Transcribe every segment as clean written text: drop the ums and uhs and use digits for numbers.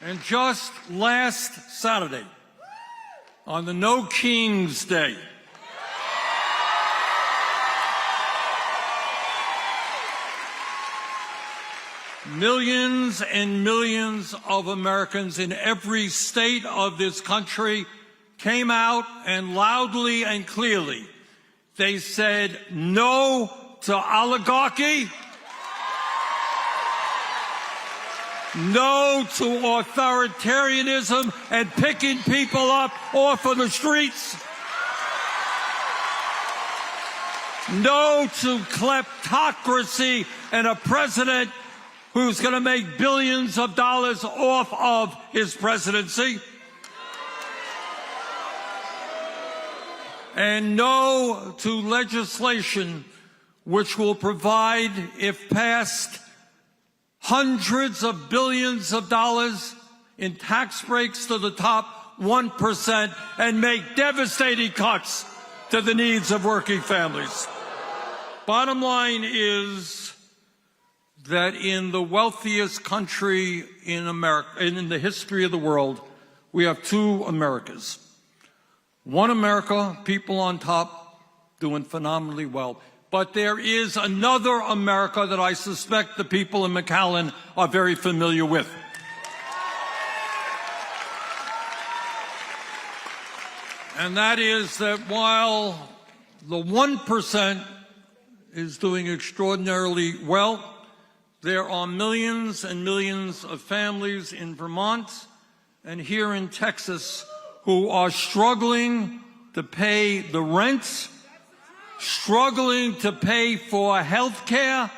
And just last Saturday, on the No Kings Day, millions and millions of Americans in every state of this country came out and loudly and clearly they said no to oligarchy, no to authoritarianism and picking people up off of the streets, no to kleptocracy and a president who's going to make billions of dollars off of his presidency, and no to legislation which will provide, if passed, hundreds of billions of dollars in tax breaks to the top 1% and make devastating cuts to the needs of working families. Bottom line is that in the wealthiest country in America, and in the history of the world, we have two Americas. One America, people on top, doing phenomenally well. But there is another America that I suspect the people in McAllen are very familiar with. And that is that while the 1% is doing extraordinarily well, there are millions and millions of families in Vermont and here in Texas who are struggling to pay the rent, struggling to pay for health care,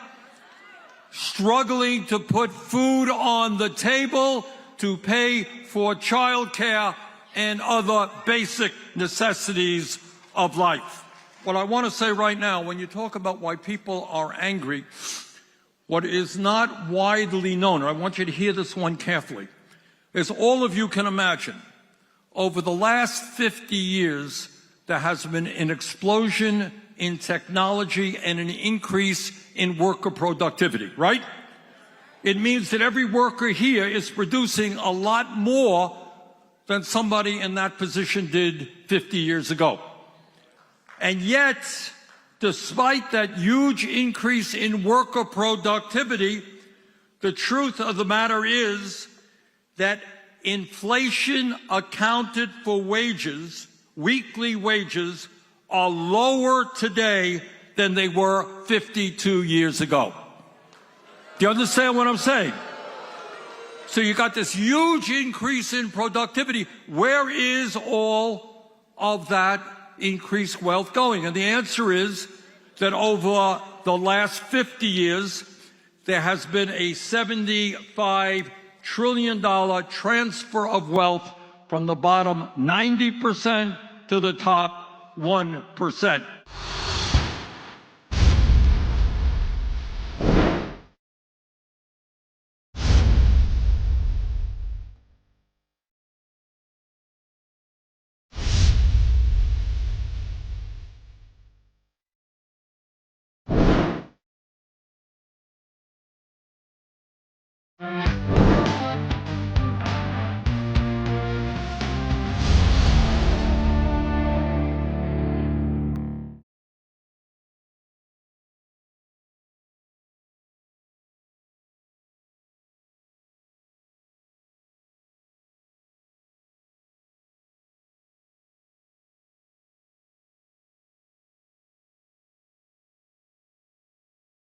struggling to put food on the table, to pay for childcare and other basic necessities of life. What I want to say right now, when you talk about why people are angry, what is not widely known, and I want you to hear this one carefully, is all of you can imagine, over the last 50 years, there has been an explosion in technology and an increase in worker productivity, right? It means that every worker here is producing a lot more than somebody in that position did 50 years ago. And yet, despite that huge increase in worker productivity, the truth of the matter is that inflation accounted for wages, weekly wages, are lower today than they were 52 years ago. Do you understand what I'm saying? So you got this huge increase in productivity. Where is all of that increased wealth going? And the answer is that over the last 50 years, there has been a $75 trillion transfer of wealth from the bottom 90% to the top 1%.